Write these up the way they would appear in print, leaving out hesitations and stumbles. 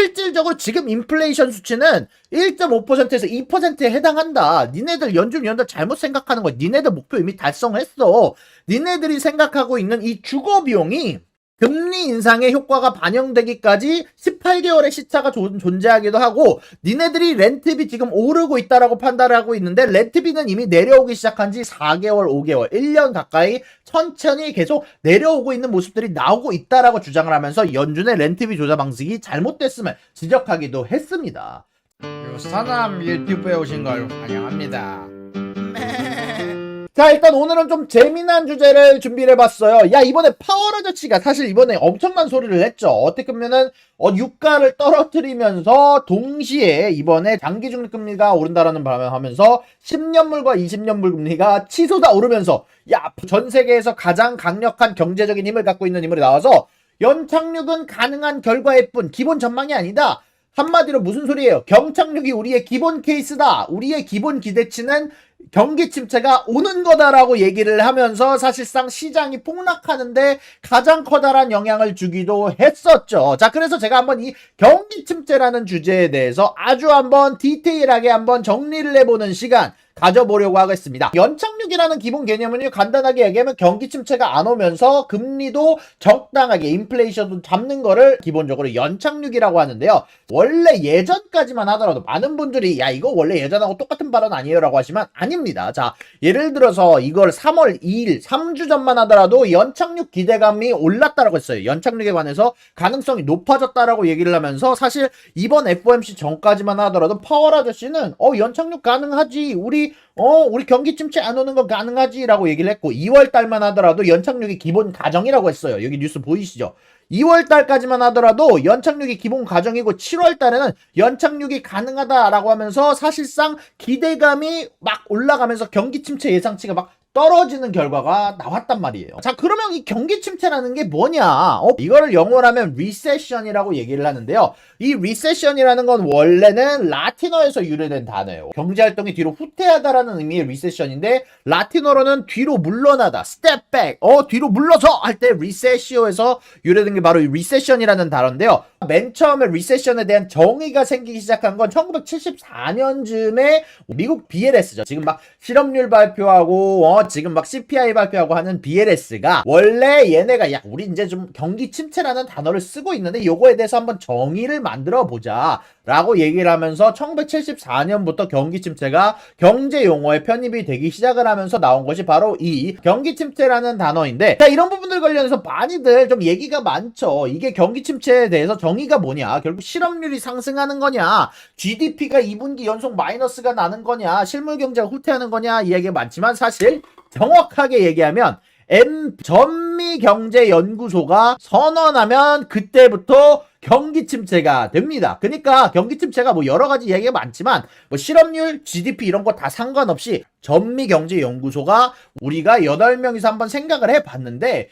실질적으로 지금 인플레이션 수치는 1.5%에서 2%에 해당한다. 니네들 연준 위원들 잘못 생각하는 거야. 니네들 목표 이미 달성했어. 니네들이 생각하고 있는 이 주거 비용이 금리 인상의 효과가 반영되기까지 18개월의 시차가 존재하기도 하고, 니네들이 렌트비 지금 오르고 있다라고 판단을 하고 있는데 렌트비는 이미 내려오기 시작한 지 4개월, 5개월, 1년 가까이 천천히 계속 내려오고 있는 모습들이 나오고 있다라고 주장을 하면서 연준의 렌트비 조사 방식이 잘못됐음을 지적하기도 했습니다. 유선암 유튜브에 오신 걸 환영합니다. 자, 일단 오늘은 좀 재미난 주제를 준비를 해봤어요. 야, 이번에 파월 아저씨가 사실 이번에 엄청난 소리를 했죠. 어떻게 보면은 유가를 떨어뜨리면서 동시에 이번에 장기 중립금리가 오른다라는 바람을 하면서 10년물과 20년물 금리가 치솟아 오르면서, 야, 전 세계에서 가장 강력한 경제적인 힘을 갖고 있는 인물이 나와서 연착륙은 가능한 결과일 뿐 기본 전망이 아니다. 한마디로 무슨 소리예요? 경착륙이 우리의 기본 케이스다. 우리의 기본 기대치는 경기 침체가 오는 거다라고 얘기를 하면서 사실상 시장이 폭락하는데 가장 커다란 영향을 주기도 했었죠. 자, 그래서 제가 한번 이 경기 침체라는 주제에 대해서 아주 한번 디테일하게 한번 정리를 해보는 시간 가져보려고 하겠습니다. 연착륙이라는 기본 개념은요, 간단하게 얘기하면 경기 침체가 안 오면서 금리도 적당하게 인플레이션도 잡는 거를 기본적으로 연착륙이라고 하는데요. 원래 예전까지만 하더라도 많은 분들이 야, 이거 원래 예전하고 똑같은 발언 아니에요 라고 하시면 아닙니다. 자, 예를 들어서 이걸 3월 2일 3주 전만 하더라도 연착륙 기대감이 올랐다라고 했어요. 연착륙에 관해서 가능성이 높아졌다라고 얘기를 하면서 사실 이번 FOMC 전까지만 하더라도 파월 아저씨는 연착륙 가능하지, 우리 경기 침체 안 오는 거 가능하지라고 얘기를 했고, 2월 달만 하더라도 연착륙이 기본 가정이라고 했어요. 여기 뉴스 보이시죠? 2월 달까지만 하더라도 연착륙이 기본 가정이고 7월 달에는 연착륙이 가능하다라고 하면서 사실상 기대감이 막 올라가면서 경기 침체 예상치가 막 떨어지는 결과가 나왔단 말이에요. 자, 그러면 이 경기 침체라는 게 뭐냐? 이거를 영어로 하면 리세션이라고 얘기를 하는데요. 이 리세션이라는 건 원래는 라틴어에서 유래된 단어예요. 경제활동이 뒤로 후퇴하다라는 의미의 리세션인데, 라틴어로는 뒤로 물러나다, step back, 뒤로 물러서 할 때 리세시오에서 유래된 게 바로 이 리세션이라는 단어인데요. 맨 처음에 리세션에 대한 정의가 생기기 시작한 건 1974년쯤에 미국 BLS죠. 지금 막 실업률 발표하고 지금 막 CPI 발표하고 하는 BLS가 원래 얘네가 야, 우리 이제 좀 경기 침체라는 단어를 쓰고 있는데 요거에 대해서 한번 정의를 만들어 보자 라고 얘기를 하면서 1974년부터 경기 침체가 경제 용어에 편입이 되기 시작을 하면서 나온 것이 바로 이 경기 침체라는 단어인데, 자, 이런 부분들 관련해서 많이들 좀 얘기가 많죠. 이게 경기 침체에 대해서 정의가 뭐냐, 결국 실업률이 상승하는 거냐, GDP가 2분기 연속 마이너스가 나는 거냐, 실물 경제가 후퇴하는 거냐, 이야기가 많지만 사실 정확하게 얘기하면 전미경제연구소가 선언하면 그때부터 경기 침체가 됩니다. 그러니까 경기 침체가 뭐 여러 가지 이야기가 많지만 뭐 실업률, GDP 이런 거 다 상관없이 전미경제연구소가 우리가 8명이서 한번 생각을 해봤는데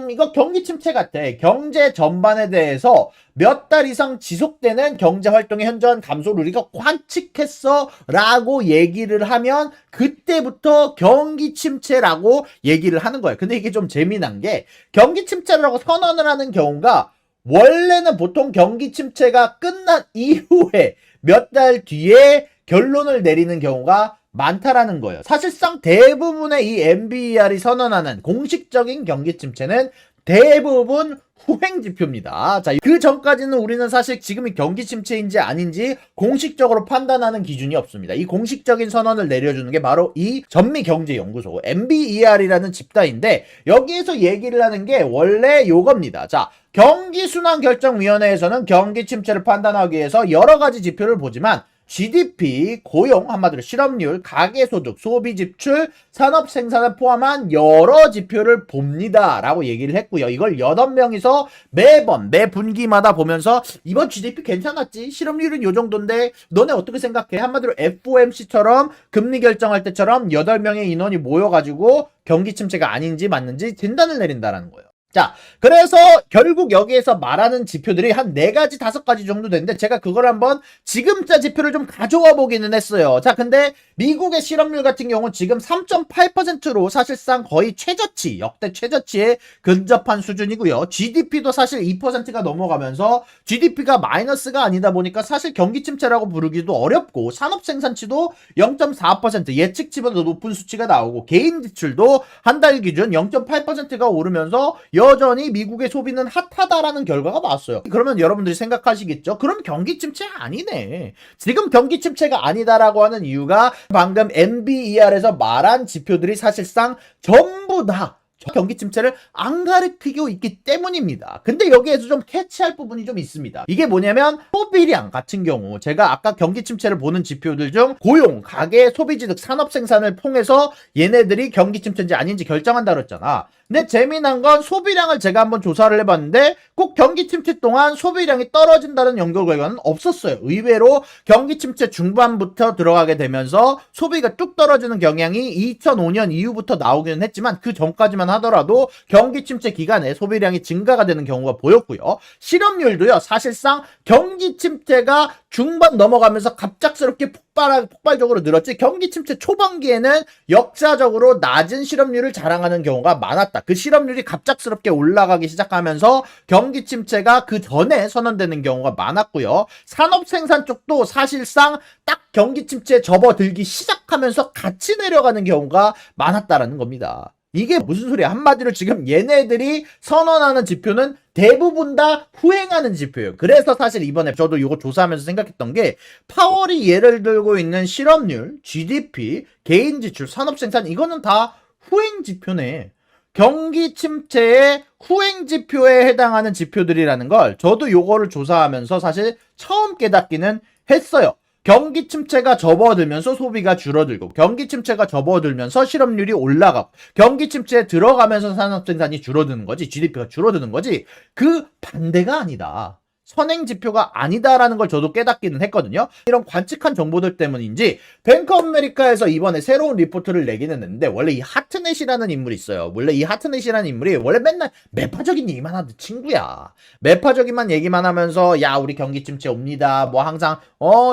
이거 경기 침체 같아. 경제 전반에 대해서 몇 달 이상 지속되는 경제활동의 현저한 감소를 우리가 관측했어 라고 얘기를 하면 그때부터 경기 침체라고 얘기를 하는 거예요. 근데 이게 좀 재미난 게 경기 침체라고 선언을 하는 경우가 원래는 보통 경기 침체가 끝난 이후에 몇 달 뒤에 결론을 내리는 경우가 많다라는 거예요. 사실상 대부분의 이 NBER이 선언하는 공식적인 경기 침체는 대부분 후행 지표입니다. 자, 그 전까지는 우리는 사실 지금이 경기 침체인지 아닌지 공식적으로 판단하는 기준이 없습니다. 이 공식적인 선언을 내려주는 게 바로 이 전미경제연구소 NBER이라는 집단인데, 여기에서 얘기를 하는 게 원래 요겁니다. 자, 경기순환결정위원회에서는 경기 침체를 판단하기 위해서 여러 가지 지표를 보지만 GDP, 고용, 한마디로 실업률, 가계소득, 소비지출, 산업생산을 포함한 여러 지표를 봅니다 라고 얘기를 했고요. 이걸 8명이서 매 분기마다 보면서 이번 GDP 괜찮았지? 실업률은 요 정도인데 너네 어떻게 생각해? 한마디로 FOMC처럼 금리 결정할 때처럼 8명의 인원이 모여가지고 경기 침체가 아닌지 맞는지 진단을 내린다라는 거예요. 자, 그래서 결국 여기에서 말하는 지표들이 한 4가지, 5가지 정도 되는데 제가 그걸 한번 지금자 지표를 좀 가져와 보기는 했어요. 자, 근데 미국의 실업률 같은 경우는 지금 3.8%로 사실상 거의 최저치, 역대 최저치에 근접한 수준이고요. GDP도 사실 2%가 넘어가면서 GDP가 마이너스가 아니다 보니까 사실 경기 침체라고 부르기도 어렵고 산업 생산치도 0.4% 예측치보다 높은 수치가 나오고 개인 지출도 한 달 기준 0.8%가 오르면서 여전히 미국의 소비는 핫하다라는 결과가 나왔어요. 그러면 여러분들이 생각하시겠죠? 그럼 경기 침체 아니네. 지금 경기 침체가 아니다라고 하는 이유가 방금 MBER에서 말한 지표들이 사실상 전부 다 경기 침체를 안 가리키고 있기 때문입니다. 근데 여기에서 좀 캐치할 부분이 좀 있습니다. 이게 뭐냐면 소비량 같은 경우 제가 아까 경기 침체를 보는 지표들 중 고용, 가계, 소비지 등 산업 생산을 통해서 얘네들이 경기 침체인지 아닌지 결정한다 그랬잖아. 근데 재미난 건 소비량을 제가 한번 조사를 해봤는데 꼭 경기 침체 동안 소비량이 떨어진다는 연구 결과는 없었어요. 의외로 경기 침체 중반부터 들어가게 되면서 소비가 뚝 떨어지는 경향이 2005년 이후부터 나오기는 했지만 그 전까지만 하더라도 경기 침체 기간에 소비량이 증가가 되는 경우가 보였고요. 실업률도요. 사실상 경기 침체가 중반 넘어가면서 갑작스럽게 폭발적으로 늘었지 경기 침체 초반기에는 역사적으로 낮은 실업률을 자랑하는 경우가 많았다. 그 실업률이 갑작스럽게 올라가기 시작하면서 경기 침체가 그 전에 선언되는 경우가 많았고요. 산업 생산 쪽도 사실상 딱 경기 침체에 접어들기 시작하면서 같이 내려가는 경우가 많았다라는 겁니다. 이게 무슨 소리야? 한마디로 지금 얘네들이 선언하는 지표는 대부분 다 후행하는 지표예요. 그래서 사실 이번에 저도 이거 조사하면서 생각했던 게 파월이 예를 들고 있는 실업률, GDP, 개인 지출, 산업 생산 이거는 다 후행 지표네. 경기 침체의 후행 지표에 해당하는 지표들이라는 걸 저도 요거를 조사하면서 사실 처음 깨닫기는 했어요. 경기 침체가 접어들면서 소비가 줄어들고 경기 침체가 접어들면서 실업률이 올라가고 경기 침체에 들어가면서 산업 생산이 줄어드는 거지 GDP가 줄어드는 거지 그 반대가 아니다. 선행 지표가 아니다라는 걸 저도 깨닫기는 했거든요. 이런 관측한 정보들 때문인지 뱅크 오브 아메리카에서 이번에 새로운 리포트를 내기는 했는데 원래 이 하트넷이라는 인물이 있어요. 원래 이 하트넷이라는 인물이 원래 맨날 매파적인 얘기만 하던 친구야. 매파적인만 얘기만 하면서 야 우리 경기 침체 옵니다. 뭐 항상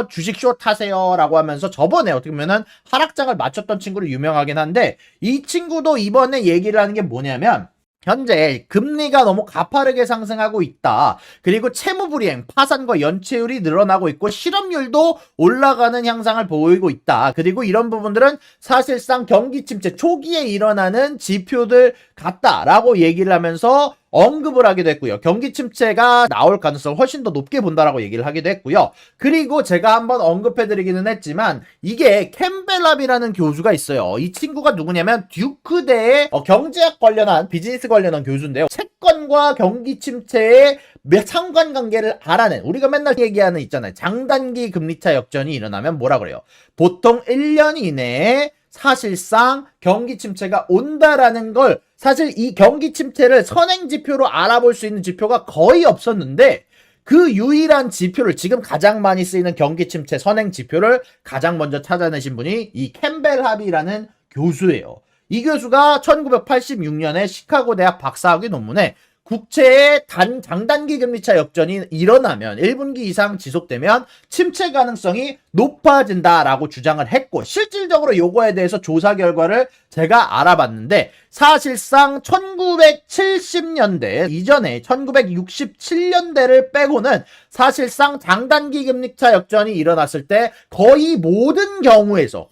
주식 숏 하세요 라고 하면서 저번에 어떻게 보면은 하락장을 맞췄던 친구로 유명하긴 한데 이 친구도 이번에 얘기를 하는 게 뭐냐면 현재 금리가 너무 가파르게 상승하고 있다. 그리고 채무불이행, 파산과 연체율이 늘어나고 있고 실업률도 올라가는 향상을 보이고 있다. 그리고 이런 부분들은 사실상 경기 침체 초기에 일어나는 지표들 같다라고 얘기를 하면서 언급을 하기도 했고요. 경기 침체가 나올 가능성을 훨씬 더 높게 본다라고 얘기를 하기도 했고요. 그리고 제가 한번 언급해드리기는 했지만 이게 캠벨랍이라는 교수가 있어요. 이 친구가 누구냐면 듀크대의 경제학 관련한 비즈니스 관련한 교수인데요. 채권과 경기 침체의 상관관계를 알아낸 우리가 맨날 얘기하는 있잖아요. 장단기 금리차 역전이 일어나면 뭐라 그래요? 보통 1년 이내에 사실상 경기 침체가 온다라는 걸 사실 이 경기 침체를 선행 지표로 알아볼 수 있는 지표가 거의 없었는데 그 유일한 지표를 지금 가장 많이 쓰이는 경기 침체 선행 지표를 가장 먼저 찾아내신 분이 이 캠벨 합이라는 교수예요. 이 교수가 1986년에 시카고 대학 박사학위 논문에 국채의 장단기 금리차 역전이 일어나면 1분기 이상 지속되면 침체 가능성이 높아진다라고 주장을 했고 실질적으로 요거에 대해서 조사 결과를 제가 알아봤는데 사실상 1970년대 이전에 1967년대를 빼고는 사실상 장단기 금리차 역전이 일어났을 때 거의 모든 경우에서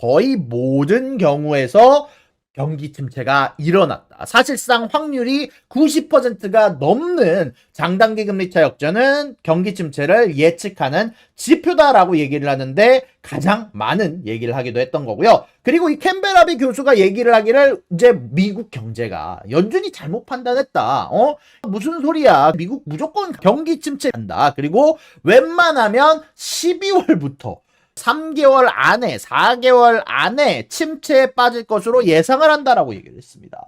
경기 침체가 일어났다. 사실상 확률이 90%가 넘는 장단기 금리차 역전은 경기 침체를 예측하는 지표다라고 얘기를 하는데 가장 많은 얘기를 하기도 했던 거고요. 그리고 이 캠벨라비 교수가 얘기를 하기를 이제 미국 경제가 연준이 잘못 판단했다. 무슨 소리야. 미국 무조건 경기 침체한다. 그리고 웬만하면 12월부터 3개월 안에 4개월 안에 침체에 빠질 것으로 예상을 한다라고 얘기를 했습니다.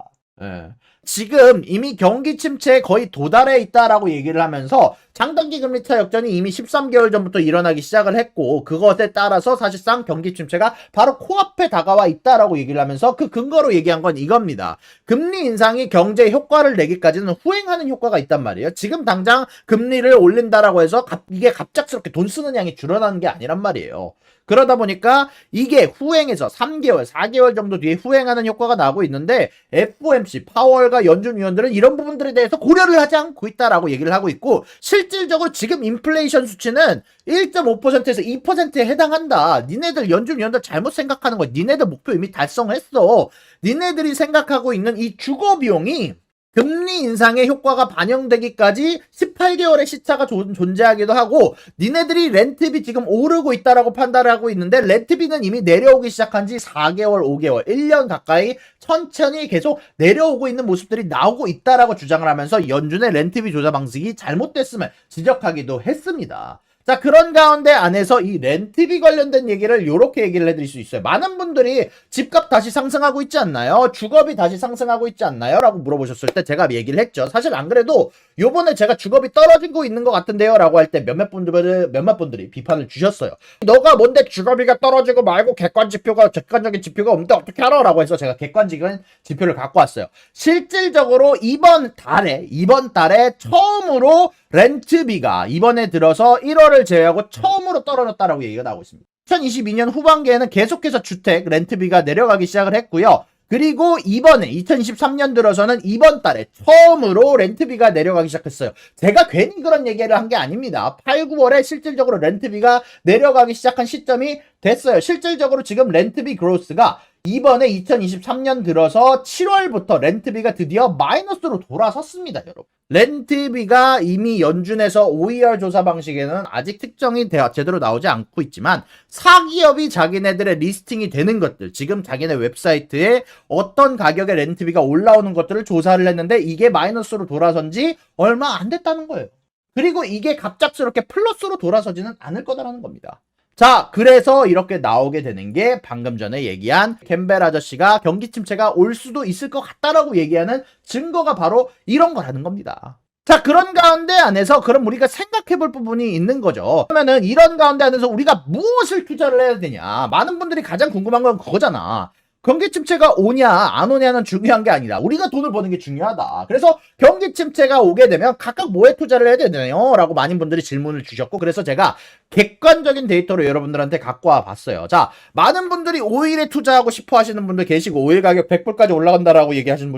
예. 지금 이미 경기 침체에 거의 도달해 있다라고 얘기를 하면서 장단기 금리 타격전이 이미 13개월 전부터 일어나기 시작을 했고 그것에 따라서 사실상 경기 침체가 바로 코앞에 다가와 있다라고 얘기를 하면서 그 근거로 얘기한 건 이겁니다. 금리 인상이 경제에 효과를 내기까지는 후행하는 효과가 있단 말이에요. 지금 당장 금리를 올린다라고 해서 이게 갑작스럽게 돈 쓰는 양이 줄어나는 게 아니란 말이에요. 그러다 보니까 이게 후행해서 3개월, 4개월 정도 뒤에 후행하는 효과가 나오고 있는데 FOMC, 파월과 연준 위원들은 이런 부분들에 대해서 고려를 하지 않고 있다라고 얘기를 하고 있고 실질적으로 지금 인플레이션 수치는 1.5%에서 2%에 해당한다. 니네들 연준 위원들 잘못 생각하는 거야. 니네들 목표 이미 달성했어. 니네들이 생각하고 있는 이 주거 비용이 금리 인상의 효과가 반영되기까지 18개월의 시차가 존재하기도 하고 니네들이 렌트비 지금 오르고 있다라고 판단을 하고 있는데 렌트비는 이미 내려오기 시작한 지 4개월, 5개월, 1년 가까이 천천히 계속 내려오고 있는 모습들이 나오고 있다라고 주장을 하면서 연준의 렌트비 조사 방식이 잘못됐음을 지적하기도 했습니다. 자, 그런 가운데 안에서 이 렌트비 관련된 얘기를 요렇게 얘기를 해드릴 수 있어요. 많은 분들이 집값 다시 상승하고 있지 않나요? 주거비 다시 상승하고 있지 않나요? 라고 물어보셨을 때 제가 얘기를 했죠. 사실 안 그래도 요번에 제가 주거비 떨어지고 있는 것 같은데요? 라고 할 때 몇몇 분들이 비판을 주셨어요. 너가 뭔데 주거비가 떨어지고 말고 객관적인 지표가 없는데 어떻게 알아? 라고 해서 제가 객관적인 지표를 갖고 왔어요. 실질적으로 이번 달에 처음으로 렌트비가 이번에 들어서 1월을 제외하고 처음으로 떨어졌다라고 얘기가 나오고 있습니다. 2022년 후반기에는 계속해서 주택 렌트비가 내려가기 시작을 했고요. 그리고 이번에 2023년 들어서는 이번 달에 처음으로 렌트비가 내려가기 시작했어요. 제가 괜히 그런 얘기를 한 게 아닙니다. 8, 9월에 실질적으로 렌트비가 내려가기 시작한 시점이 됐어요. 실질적으로 지금 렌트비 그로스가 이번에 2023년 들어서 7월부터 렌트비가 드디어 마이너스로 돌아섰습니다, 여러분. 렌트비가 이미 연준에서 OER 조사 방식에는 아직 특정이 제대로 나오지 않고 있지만 사기업이 자기네들의 리스팅이 되는 것들, 지금 자기네 웹사이트에 어떤 가격의 렌트비가 올라오는 것들을 조사를 했는데 이게 마이너스로 돌아선 지 얼마 안 됐다는 거예요. 그리고 이게 갑작스럽게 플러스로 돌아서지는 않을 거다라는 겁니다. 자, 그래서 이렇게 나오게 되는 게 방금 전에 얘기한 캠벨 아저씨가 경기 침체가 올 수도 있을 것 같다라고 얘기하는 증거가 바로 이런 거라는 겁니다. 자, 그런 가운데 안에서 그럼 우리가 생각해 볼 부분이 있는 거죠. 그러면은 이런 가운데 안에서 우리가 무엇을 투자를 해야 되냐? 많은 분들이 가장 궁금한 건 그거잖아. 경기 침체가 오냐 안 오냐는 중요한 게 아니라 우리가 돈을 버는 게 중요하다. 그래서 경기 침체가 오게 되면 각각 뭐에 투자를 해야 되나요? 라고 많은 분들이 질문을 주셨고 그래서 제가 객관적인 데이터로 여러분들한테 갖고 와 봤어요. 자, 많은 분들이 오일에 투자하고 싶어 하시는 분들 계시고 오일 가격 100불까지 올라간다라고 얘기하시는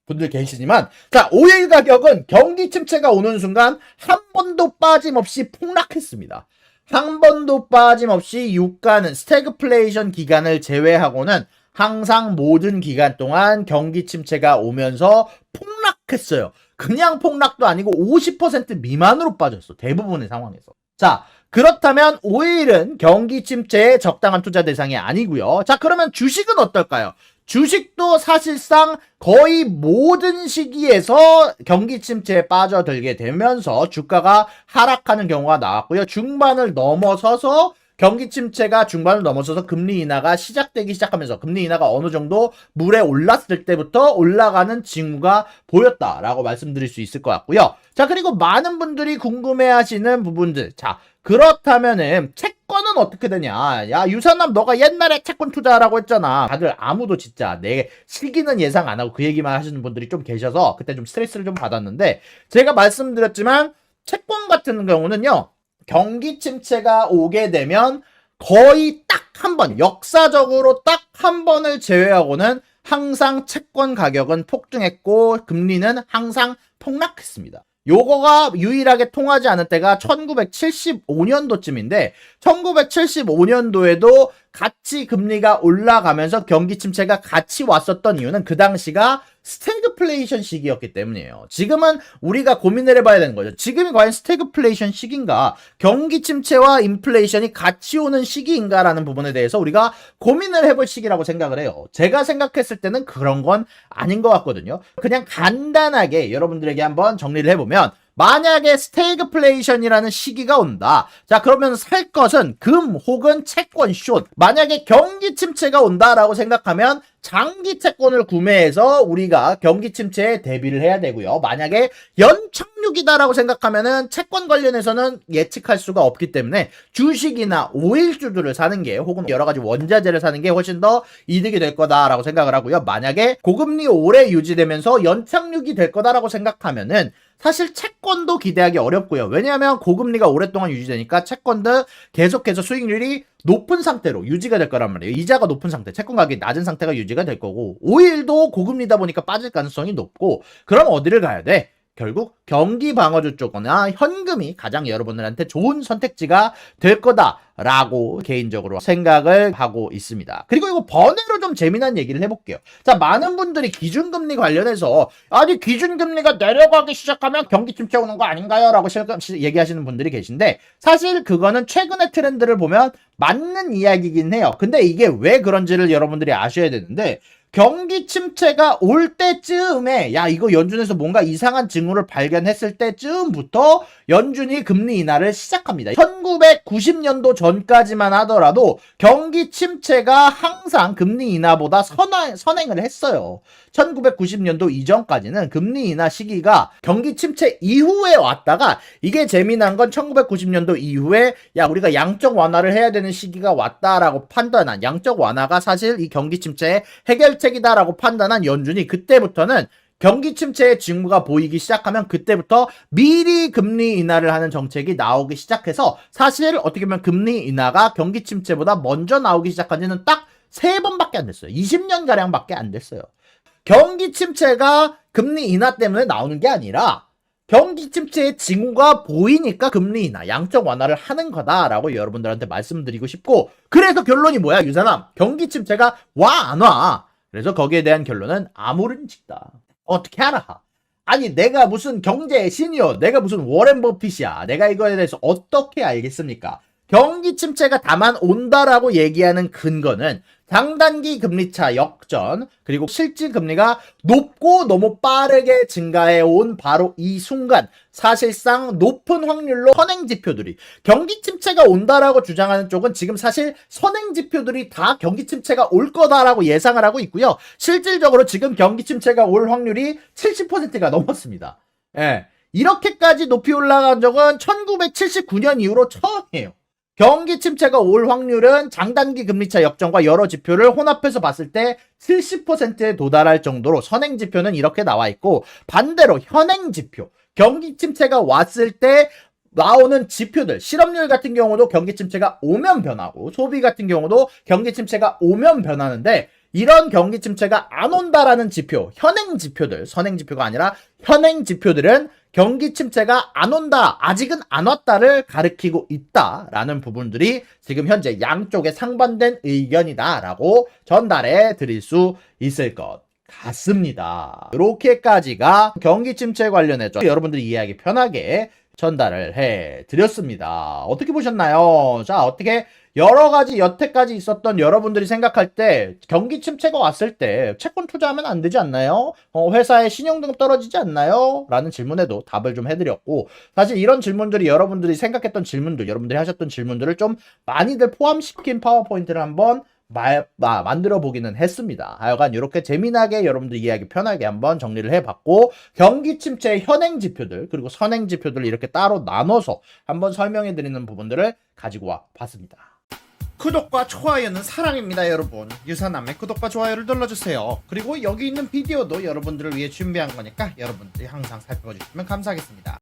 분들 계시지만 자, 오일 가격은 경기 침체가 오는 순간 한 번도 빠짐없이 폭락했습니다. 한 번도 빠짐없이 유가는 스태그플레이션 기간을 제외하고는 항상 모든 기간 동안 경기 침체가 오면서 폭락했어요. 그냥 폭락도 아니고 50% 미만으로 빠졌어. 대부분의 상황에서. 자, 그렇다면 오일은 경기 침체의 적당한 투자 대상이 아니고요. 자, 그러면 주식은 어떨까요? 주식도 사실상 거의 모든 시기에서 경기 침체에 빠져들게 되면서 주가가 하락하는 경우가 나왔고요. 중반을 넘어서서 경기 침체가 중반을 넘어서서 금리 인하가 시작되기 시작하면서 금리 인하가 어느 정도 물에 올랐을 때부터 올라가는 징후가 보였다라고 말씀드릴 수 있을 것 같고요. 자, 그리고 많은 분들이 궁금해하시는 부분들. 자, 그렇다면은 채권은 어떻게 되냐? 야, 유산남 너가 옛날에 채권 투자라고 했잖아. 다들 아무도 진짜 내 시기는 예상 안 하고 그 얘기만 하시는 분들이 좀 계셔서 그때 좀 스트레스를 좀 받았는데 제가 말씀드렸지만 채권 같은 경우는요. 경기 침체가 오게 되면 거의 딱 한 번, 역사적으로 딱 한 번을 제외하고는 항상 채권 가격은 폭등했고 금리는 항상 폭락했습니다. 요거가 유일하게 통하지 않을 때가 1975년도쯤인데 1975년도에도 같이 금리가 올라가면서 경기 침체가 같이 왔었던 이유는 그 당시가 스태그플레이션 시기였기 때문이에요. 지금은 우리가 고민을 해봐야 되는 거죠. 지금이 과연 스태그플레이션 시기인가? 경기 침체와 인플레이션이 같이 오는 시기인가라는 부분에 대해서 우리가 고민을 해볼 시기라고 생각을 해요. 제가 생각했을 때는 그런 건 아닌 것 같거든요. 그냥 간단하게 여러분들에게 한번 정리를 해보면 만약에 스태그플레이션이라는 시기가 온다. 자, 그러면 살 것은 금 혹은 채권 숏. 만약에 경기 침체가 온다라고 생각하면 장기 채권을 구매해서 우리가 경기 침체에 대비를 해야 되고요. 만약에 연착륙이다라고 생각하면은 채권 관련해서는 예측할 수가 없기 때문에 주식이나 오일주들을 사는 게 혹은 여러 가지 원자재를 사는 게 훨씬 더 이득이 될 거다라고 생각을 하고요. 만약에 고금리 오래 유지되면서 연착륙이 될 거다라고 생각하면은 사실 채권도 기대하기 어렵고요. 왜냐하면 고금리가 오랫동안 유지되니까 채권도 계속해서 수익률이 높은 상태로 유지가 될 거란 말이에요. 이자가 높은 상태, 채권 가격이 낮은 상태가 유지가 될 거고, 오일도 고금리다 보니까 빠질 가능성이 높고, 그럼 어디를 가야 돼? 결국 경기 방어주 쪽이나 현금이 가장 여러분들한테 좋은 선택지가 될 거다라고 개인적으로 생각을 하고 있습니다. 그리고 이거 번외로 좀 재미난 얘기를 해볼게요. 자, 많은 분들이 기준금리 관련해서 아니 기준금리가 내려가기 시작하면 경기 침체 오는 거 아닌가요? 라고 얘기하시는 분들이 계신데 사실 그거는 최근의 트렌드를 보면 맞는 이야기긴 해요. 근데 이게 왜 그런지를 여러분들이 아셔야 되는데 경기 침체가 올 때쯤에 야 이거 연준에서 뭔가 이상한 징후를 발견했을 때쯤부터 연준이 금리 인하를 시작합니다. 1990년도 전까지만 하더라도 경기 침체가 항상 금리 인하보다 선행을 했어요. 1990년도 이전까지는 금리 인하 시기가 경기 침체 이후에 왔다가 이게 재미난 건 1990년도 이후에 야 우리가 양적 완화를 해야 되는 시기가 왔다라고 판단한 양적 완화가 사실 이 경기 침체의 해결책이다라고 판단한 연준이 그때부터는 경기 침체의 징후가 보이기 시작하면 그때부터 미리 금리 인하를 하는 정책이 나오기 시작해서 사실 어떻게 보면 금리 인하가 경기 침체보다 먼저 나오기 시작한 지는 딱 3번밖에 안 됐어요. 20년가량밖에 안 됐어요. 경기 침체가 금리 인하 때문에 나오는 게 아니라 경기 침체의 징후가 보이니까 금리 인하, 양적 완화를 하는 거다라고 여러분들한테 말씀드리고 싶고 그래서 결론이 뭐야 유사남? 경기 침체가 와 안 와? 그래서 거기에 대한 결론은 아무른직다. 어떻게 알아? 아니 내가 무슨 경제 시니어, 내가 무슨 워렌 버핏이야. 내가 이거에 대해서 어떻게 알겠습니까? 경기 침체가 다만 온다라고 얘기하는 근거는 장단기 금리차 역전 그리고 실질 금리가 높고 너무 빠르게 증가해 온 바로 이 순간 사실상 높은 확률로 선행지표들이 경기 침체가 온다라고 주장하는 쪽은 지금 사실 선행지표들이 다 경기 침체가 올 거다라고 예상을 하고 있고요. 실질적으로 지금 경기 침체가 올 확률이 70%가 넘었습니다. 예. 이렇게까지 높이 올라간 적은 1979년 이후로 처음이에요. 경기 침체가 올 확률은 장단기 금리차 역전과 여러 지표를 혼합해서 봤을 때 70%에 도달할 정도로 선행지표는 이렇게 나와 있고 반대로 현행지표, 경기 침체가 왔을 때 나오는 지표들, 실업률 같은 경우도 경기 침체가 오면 변하고 소비 같은 경우도 경기 침체가 오면 변하는데 이런 경기 침체가 안 온다라는 지표, 현행 지표들, 선행 지표가 아니라 현행 지표들은 경기 침체가 안 온다, 아직은 안 왔다를 가리키고 있다라는 부분들이 지금 현재 양쪽에 상반된 의견이다라고 전달해 드릴 수 있을 것 같습니다. 이렇게까지가 경기 침체 관련해서 여러분들이 이해하기 편하게 전달을 해 드렸습니다. 어떻게 보셨나요? 자, 어떻게 여러 가지 여태까지 있었던 여러분들이 생각할 때 경기 침체가 왔을 때 채권 투자하면 안 되지 않나요? 회사의 신용등급 떨어지지 않나요? 라는 질문에도 답을 좀 해드렸고 사실 이런 질문들이 여러분들이 생각했던 질문들, 여러분들이 하셨던 질문들을 좀 많이들 포함시킨 파워포인트를 한번 만들어 보기는 했습니다. 하여간 이렇게 재미나게 여러분들 이해하기 편하게 한번 정리를 해봤고 경기 침체의 현행 지표들 그리고 선행 지표들을 이렇게 따로 나눠서 한번 설명해 드리는 부분들을 가지고 와 봤습니다. 구독과 좋아요는 사랑입니다 여러분. 유사남의 구독과 좋아요를 눌러주세요. 그리고 여기 있는 비디오도 여러분들을 위해 준비한 거니까 여러분들이 항상 살펴봐 주시면 감사하겠습니다.